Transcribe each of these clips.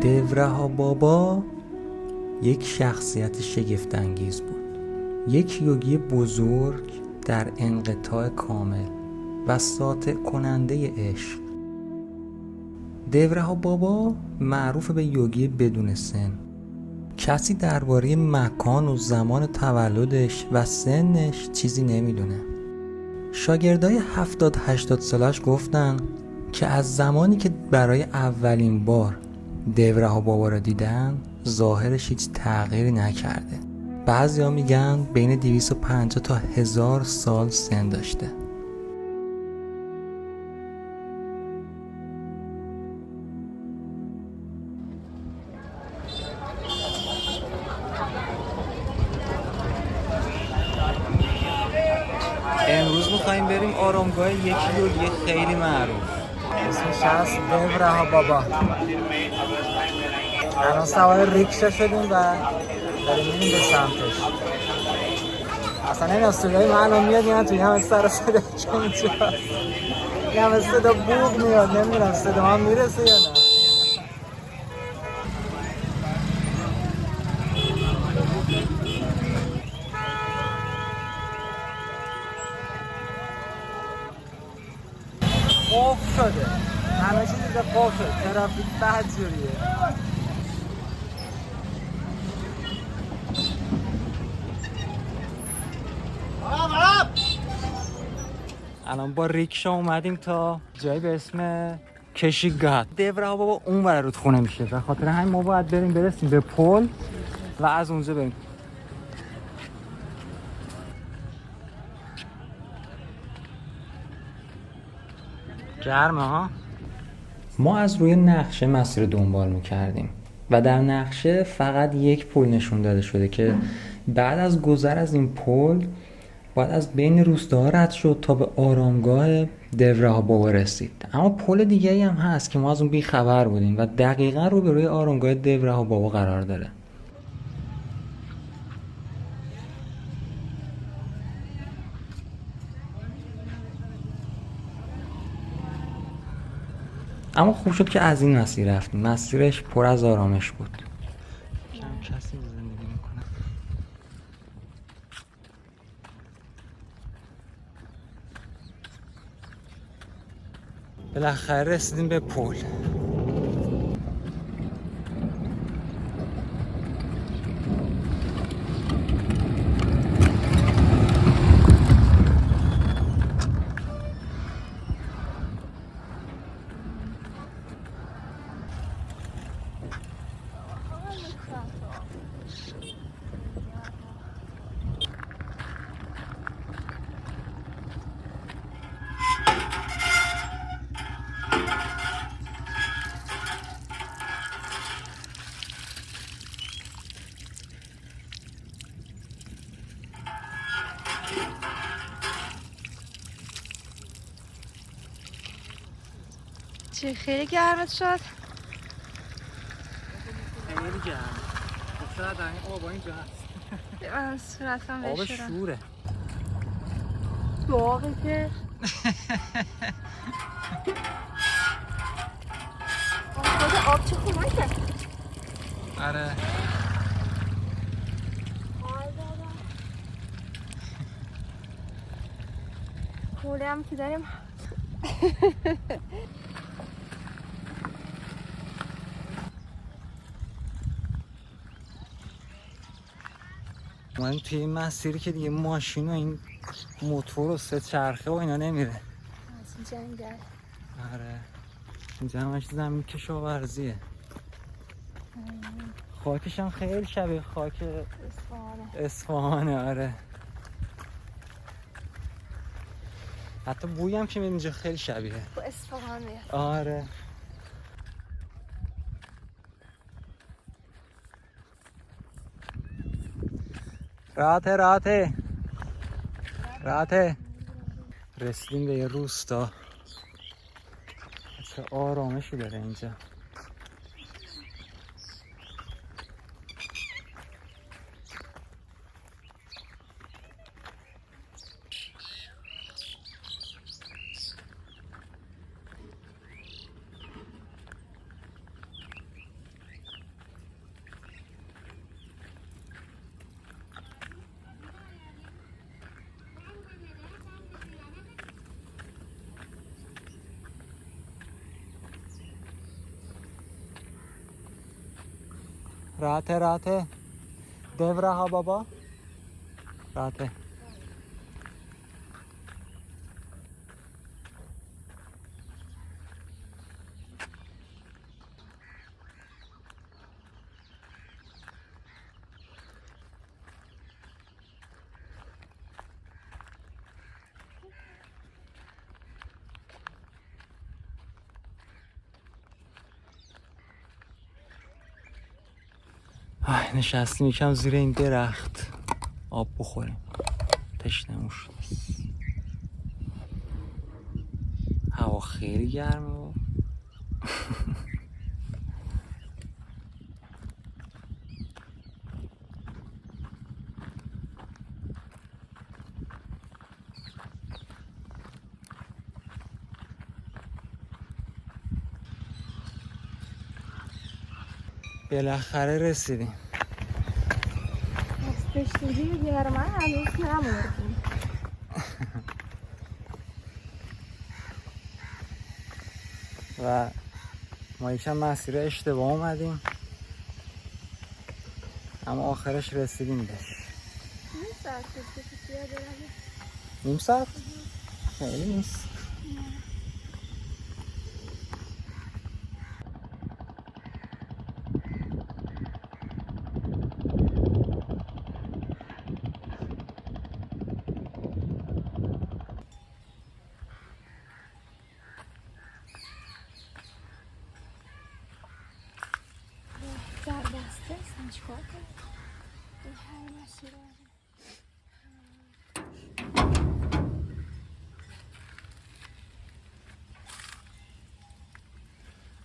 دورها بابا یک شخصیت شگفت‌انگیز بود، یک یوگی بزرگ در انقطاع کامل و ساطع کننده عشق. دورها بابا معروف به یوگی بدون سن. کسی درباره مکان و زمان تولدش و سنش چیزی نمیدونه. شاگردای 70-80 سالش گفتن که از زمانی که برای اولین بار دورها بابا را دیدن ظاهرش هیچ تغییری نکرده. بعضیا میگن بین 250 تا 1000 سال سن داشته. امروز میخواییم بریم آرامگاه یکی یوگی خیلی معروف، اسمش هست دورها بابا. الان سوار ریکشا شدیم و داریم میریم به سمتش. اصلا این صدای من الان میاد یا توی همه سر صدا که اینجا این همه صدا بوق میاد، نمیدونم صدا هم میرسه یا نه. قفل شده، همه چیز اینجا قفل شده، ترافیک بد جوریه. الان با ریکشا اومدیم تا جایی به اسم کشیگات. دورها بابا اون ور رودخونه میشه و خاطر همین ما باید برسیم به پل و از اونجا بریم. گرمه ها. ما از روی نقشه مسیر رو دنبال میکردیم و در نقشه فقط یک پل نشون داده شده که بعد از گذر از این پل باید از بین روستاها رد شد تا به آرامگاه دورها بابا رسید. اما پل دیگه‌ای هم هست که ما از اون بی خبر بودیم و دقیقاً روبروی آرامگاه دورها بابا قرار داره. اما خوب شد که از این مسیر رفتیم. مسیرش پر از آرامش بود. کم کسی زندگی میکنه. بالاخره رسیدیم به پل. چه خیلی گرمت شد؟ خیلی گرمه. شاید این آب اینجا هست. من صورتم آب بشورم. شوره. داغی که خود آب چه خوبه. آره. کوله هم که داریم. من توی این مسیری که دیگه ماشین و این موتور و سه چرخه و اینا نمیره. از این جنگل. آره. اینجا همش زمین کشاورزیه. خاکش هم خیلی شبیه خاک اصفهانه. آره. حتی بوی هم که میاد اینجا خیلی شبیه با اصفهان میاد. آره. راحته. رسیدیم به یه روستا. چه آرامشی داره اینجا. راته devra ha baba راته. نشستیم یکم زیر این درخت آب بخوریم، تشنمون شد. هوا خیلی گرمه و بالاخره رسیدیم. داشتیم گرمه هنوز نمردیم. و ما یکم مسیر اشتباه اومدیم اما آخرش رسیدیم بهش. نیم ساعت کشیده برویم. نیم ساعت؟ خیلی نیست. در بسته اصلا چیکار کنیم؟ این همه مسیر رو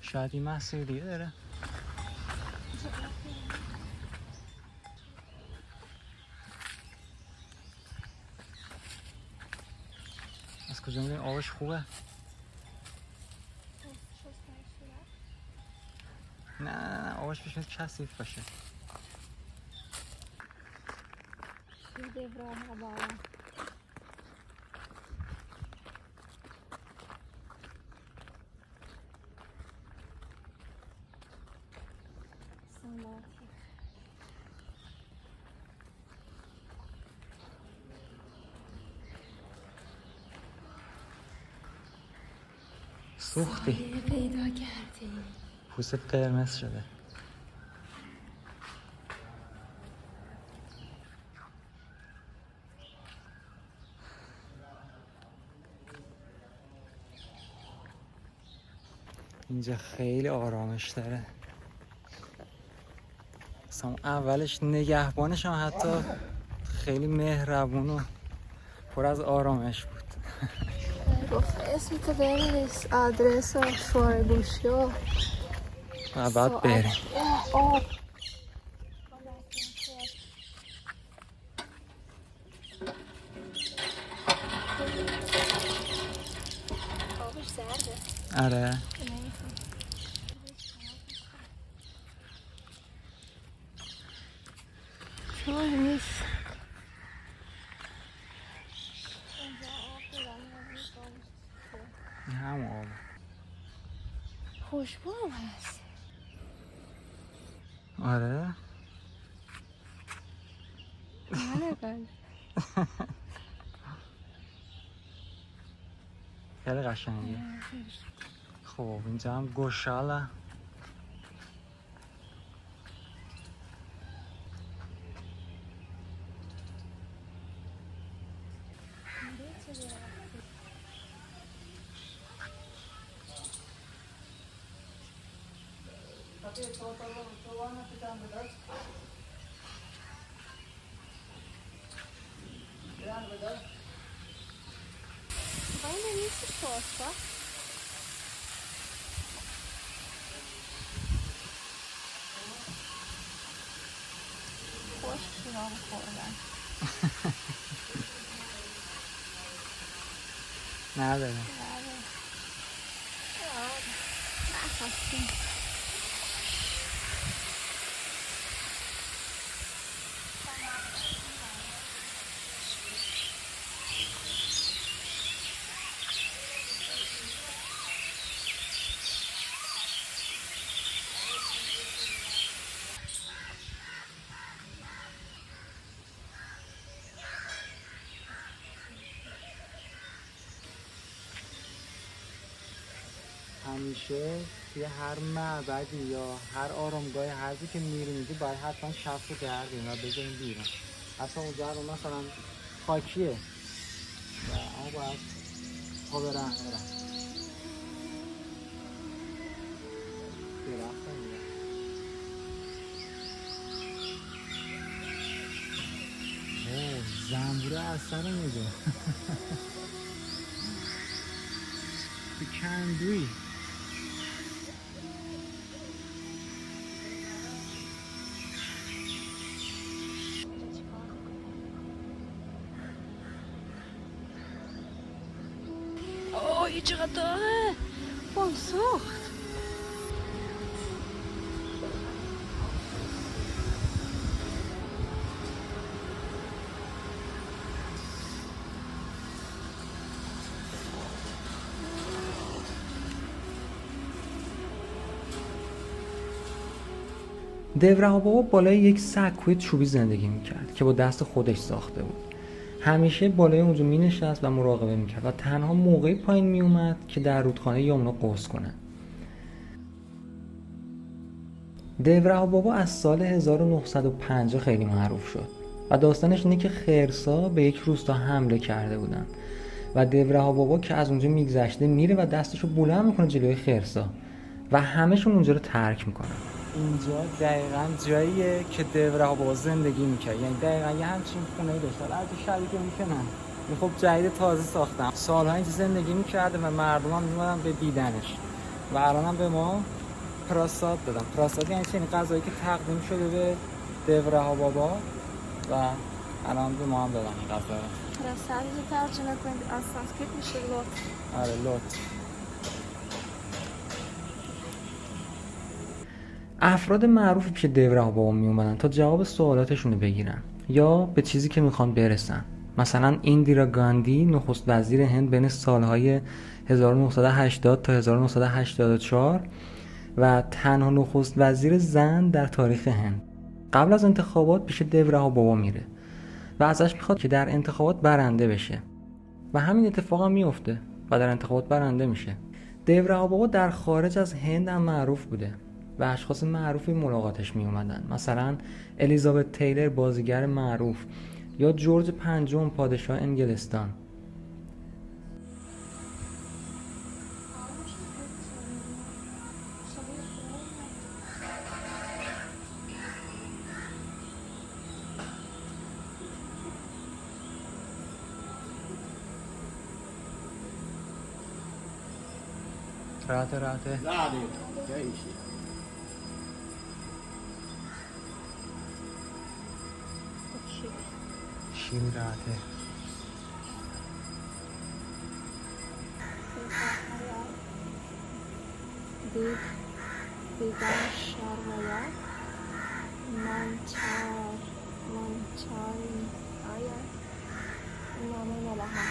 شاید این مسیر دیگه داره. از کجا میدونی آبش خوبه؟ نه آبش بشه کثیف باشه. شیده براه بالا. سوختی پیدا کردی. پوست قرمز شده. اینجا خیلی آرامش داره. اصلا اولش نگهبانش هم حتی خیلی مهربون و پر از آرامش بود. گفت اسمتو بنویس، آدرس و شماره گوشی و بعد بریم. آب آبش زرده. آره چون نیست. این هم آب خوشبو هم هست. آره نگل خیلی قشنگه. خب اینجا هم گوشاله. Aynen iyisi soğukta. Hoş bir şey olmuş oradan. Nerede? Nerede? Ya, ne yapayım? همیشه توی هر معبدی یا هر آرامگاهی هر جایی که میریم باید حتما شب رو گردیم و بذاریم بیرون. اصلا اونجا رو مثلا خاکیه و اما باید پا برن درخت میگه. زنبوره اثر میده تو کندوی. اوه چقدر داره بازساخت. دورها بابا بالای یک سکوی چوبی زندگی میکرد که با دست خودش ساخته بود. همیشه بالای اونجا می نشست و مراقبه میکرد و تنها موقعی پایین می اومد که در رودخانه یمنا غسل کنه. دورها بابا از سال 1950 خیلی معروف شد و داستانش اینه که خرسا به یک روستا حمله کرده بودن و دورها بابا که از اونجا میگذشته میره و دستشو بلند میکنه جلوی خرسا و همشون اونجا رو ترک میکنن. اینجا دقیقاً جاییه که دورها بابا زندگی میکرد، یعنی دقیقاً یه همچین خونه‌ای داشت. البته شبیه میکنن خب جدید تازه ساختم، سال‌ها اینجا زندگی میکرده و مردم هم میمدن به دیدنش و الان هم به ما پراساد دادن. پراساد یعنی چنین غذایی که تقدیم شده به دورها بابا و الان به ما هم دادن این غذا رو. پراساد رو ترجمه کنید از سانسکریت میشه لوت. آره لوت. افراد معروفی پیش دورها بابا می اومدن تا جواب سوالاتشون رو بگیرن یا به چیزی که میخوان برسن. مثلا ایندیرا گاندی نخست وزیر هند بین سالهای 1980 تا 1984 و تنها نخست وزیر زن در تاریخ هند قبل از انتخابات پیش دورها بابا میره و ازش میخواد که در انتخابات برنده بشه و همین اتفاق هم میفته و در انتخابات برنده میشه. دورها بابا در خارج از هند هم معروف بوده و اشخاص معروفی ملاقاتش می اومدن، مثلا الیزابت تیلر بازیگر معروف یا جورج پنجم پادشاه انگلستان. راحته شیمی راحته. دیگر شرمایا منچاری آیا نامه ملاها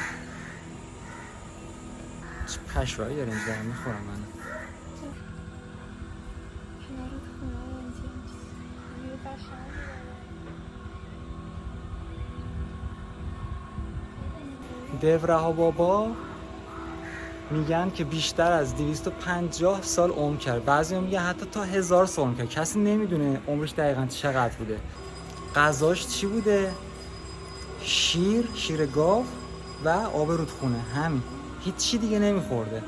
چه پشوایی داره اینجا دارم میخورم من. کنار خونه اینجا دورها بابا میگن که بیشتر از 250 سال عمر کرد، بعضی هم میگن حتی تا 1000 سال عمر کرد. کسی نمیدونه عمرش دقیقاً چقدر بوده. غذاش چی بوده؟ شیر گاو و آب رودخونه، همین، هیچ چی دیگه نمیخورده.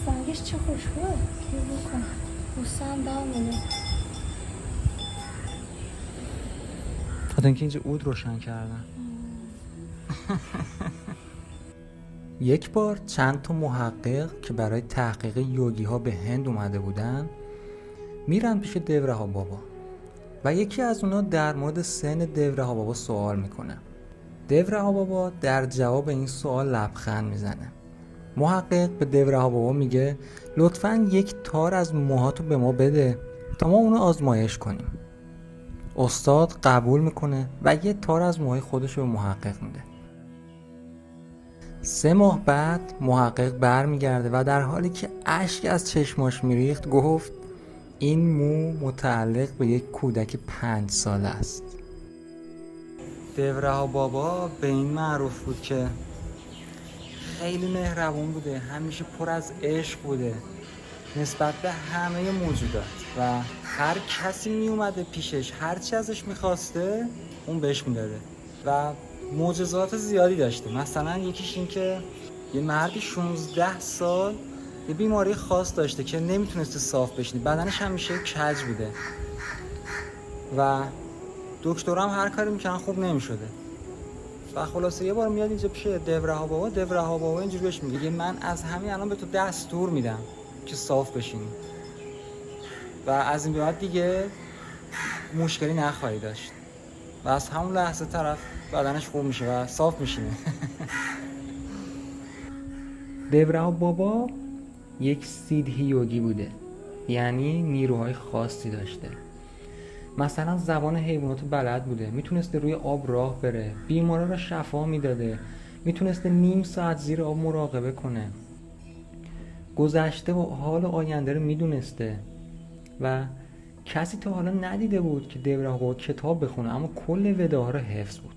سنگش چه خوشبوه که بکن بوستم دامونه. خاطر اینکه اینجا عود روشن کردن. یک بار چند تا محقق که برای تحقیق یوگی ها به هند اومده بودن میرن پیش دورها بابا و یکی از اونا در مورد سن دورها بابا سوال میکنه. دورها بابا در جواب این سوال لبخند میزنه. محقق به دورها بابا میگه لطفاً یک تار از موهاتو به ما بده تا ما اونو آزمایش کنیم. استاد قبول میکنه و یه تار از موهای خودش به محقق میده. 3 ماه بعد محقق برمیگرده و در حالی که اشک از چشماش میریخت گفت این مو متعلق به یک کودک 5 ساله است. دورها بابا به این معروف بود که خیلی مهربون بوده، همیشه پر از عشق بوده نسبت به همه موجودات و هر کسی می اومده پیشش هر چی ازش میخواسته اون بهش میداده و معجزات زیادی داشته. مثلا یکیش این که یه مردی 16 سال یه بیماری خاص داشته که نمیتونسته صاف بشینه، بدنش همیشه کج بوده و دکترها هم هر کاری میکنن خوب نمیشده و خلاصه یه بار میاد اینجا پیش دورها بابا اینجوری بهش میگه من از همین الان به تو دستور میدم که صاف بشینی و از این به بعد دیگه مشکلی نخواهی داشت و از همون لحظه طرف بدنش خوب میشه و صاف میشینه. دورها بابا یک سیدهی یوگی بوده، یعنی نیروهای خاصی داشته. مثلا زبان حیوانات بلد بوده، میتونسته روی آب راه بره، بیمارا را شفا میداده، میتونسته نیم ساعت زیر آب مراقبه کنه، گذشته و حال آینده رو میدونسته و کسی تا حالا ندیده بود که دورها بابا کتاب بخونه اما کل وداها رو حفظ بود.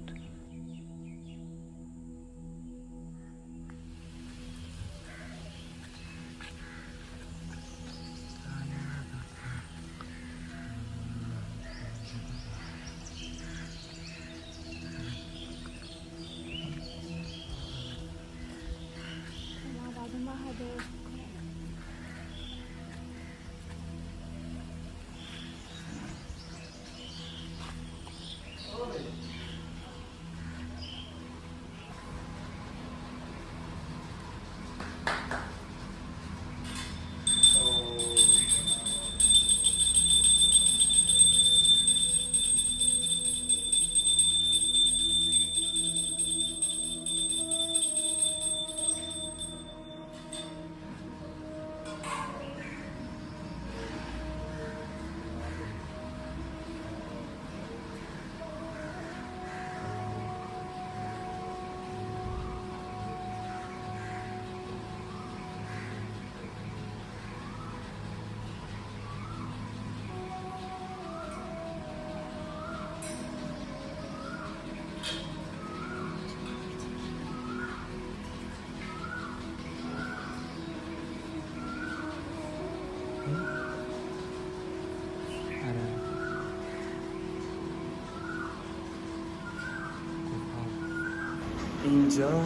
اینجا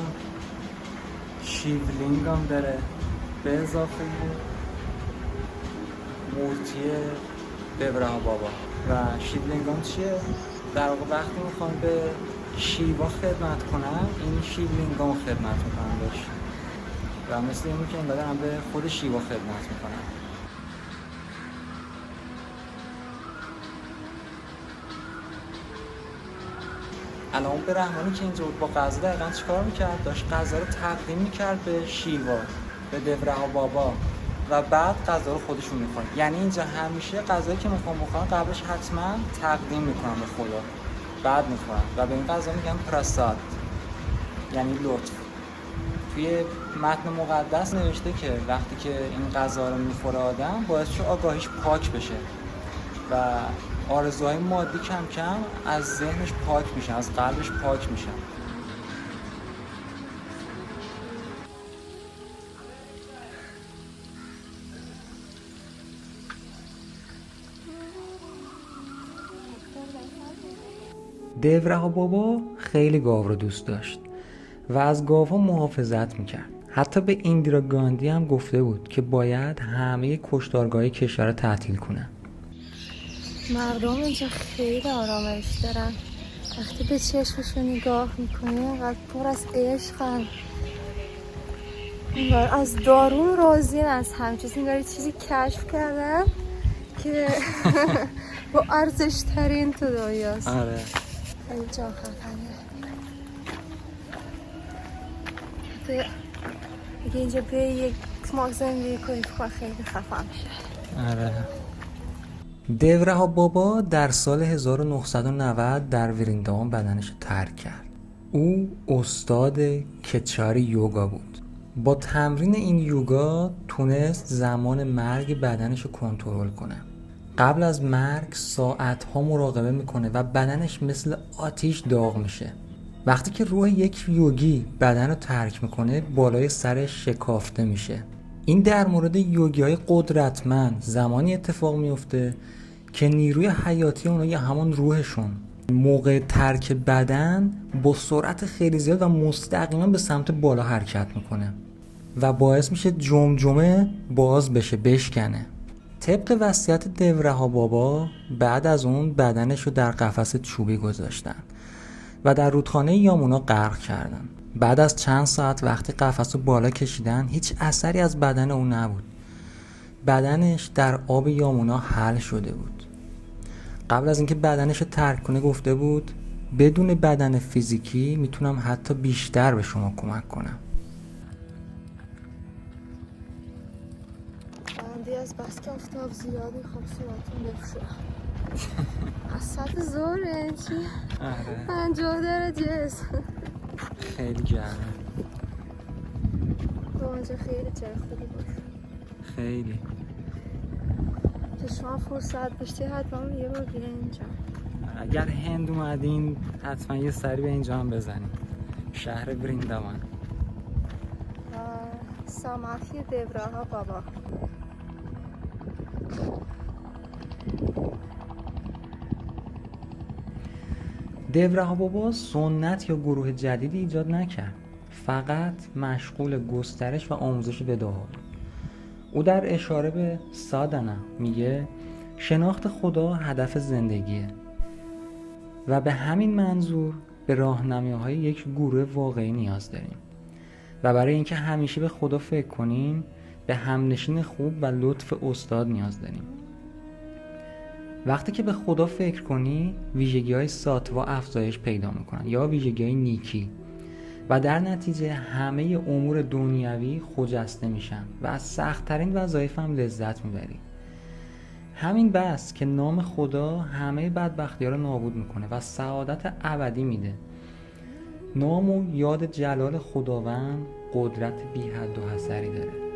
شیولینگ هم داره به اضافه مورتی دورها بابا و شیولینگ هم چیه؟ در واقع وقتی میخوان به شیوا خدمت کنن این شیولینگ هم خدمت میکنن بهش و مثل اینی که انگار هم به خود شیوا خدمت میکنن. الان به رحمانی که اینجا بود با غذا دقیقا چیکار میکرد؟ داشت غذا رو تقدیم میکرد به شیوا، به دورها بابا و بعد غذا رو خودشون میخورن. یعنی اینجا همیشه غذایی که میخوان بخورن قبلش حتما تقدیم میکنن به خدا بعد میخورن و به این غذا میگن پرساد یعنی لطف. توی متن مقدس نوشته که وقتی که این غذا رو میخوره آدم باعث شه آگاهیش پاک بشه و آرزوهای مادی کم کم از ذهنش پاک میشن، از قلبش پاک میشن. دورها بابا خیلی گاو رو دوست داشت و از گاوها محافظت میکرد. حتی به ایندرا گاندی هم گفته بود که باید همه کشتارگاه کشور رو تعطیل کنن. مردم اینجا خیلی آرامش دارن، وقتی به چشمشون نگاه میکنی اینقدر پر از عشقن، انگار از دارون راضین، از همچیز انگار چیزی کشف کردن که با ارزش ترین تو دنیاست. آره خیلی جا خفنه. اگه اینجا بیایی یک ماه زندگی کنی خیلی خفن میشه. آره. دورها بابا در سال 1990 در ورینداون بدنش ترک کرد. او استاد کچاری یوگا بود. با تمرین این یوگا تونست زمان مرگ بدنش رو کنترل کنه. قبل از مرگ ساعتها مراقبه میکنه و بدنش مثل آتیش داغ میشه. وقتی که روح یک یوگی بدن رو ترک میکنه بالای سرش شکافته میشه. این در مورد یوگی های قدرتمند زمانی اتفاق میفته که نیروی حیاتی اونها یا همون روحشون موقع ترک بدن با سرعت خیلی زیاد و مستقیما به سمت بالا حرکت میکنه و باعث میشه جمجمه باز بشه، بشکنه. طبق وصیت دیورها بابا بعد از اون بدنش رو در قفس چوبی گذاشتن و در رودخانه یامونا غرق کردن. بعد از چند ساعت وقتی قفس رو بالا کشیدن هیچ اثری از بدن اون نبود. بدنش در آب یامونا حل شده بود. قبل از اینکه بدنش رو ترک کنه گفته بود بدون بدن فیزیکی میتونم حتی بیشتر به شما کمک کنم. بندی از بس که آفتاب زیادی خب صورتون بپوشه. از ساعت زوره چی؟ آره 50 درجه خیلی گرمه. تو اونجا خیلی جای خوبی باشه. خیلی. که شما فرصت داشتی حتما یه بار بیره اینجا. اگر هند اومدین حتما یه سری به اینجا هم بزنین. شهر برینداوان. ساماتی دیورها بابا. دیورها بابا سنت یا گروه جدیدی ایجاد نکرد، فقط مشغول گسترش و آموزش وداها بود. او در اشاره به سادانا میگه شناخت خدا هدف زندگیه و به همین منظور به راهنمایی‌های یک گروه واقعی نیاز داریم و برای اینکه همیشه به خدا فکر کنیم به همنشین خوب و لطف استاد نیاز داریم. وقتی که به خدا فکر کنی ویژگی‌های ساتوا افزایش پیدا میکنن یا ویژگی‌های نیکی و در نتیجه همه امور دنیوی خجسته میشن و از سخت‌ترین وظایف هم لذت میبری. همین بس که نام خدا همه بدبختی‌ها رو نابود میکنه و سعادت ابدی میده. نام و یاد جلال خداوند قدرت بی حد و حصری داره.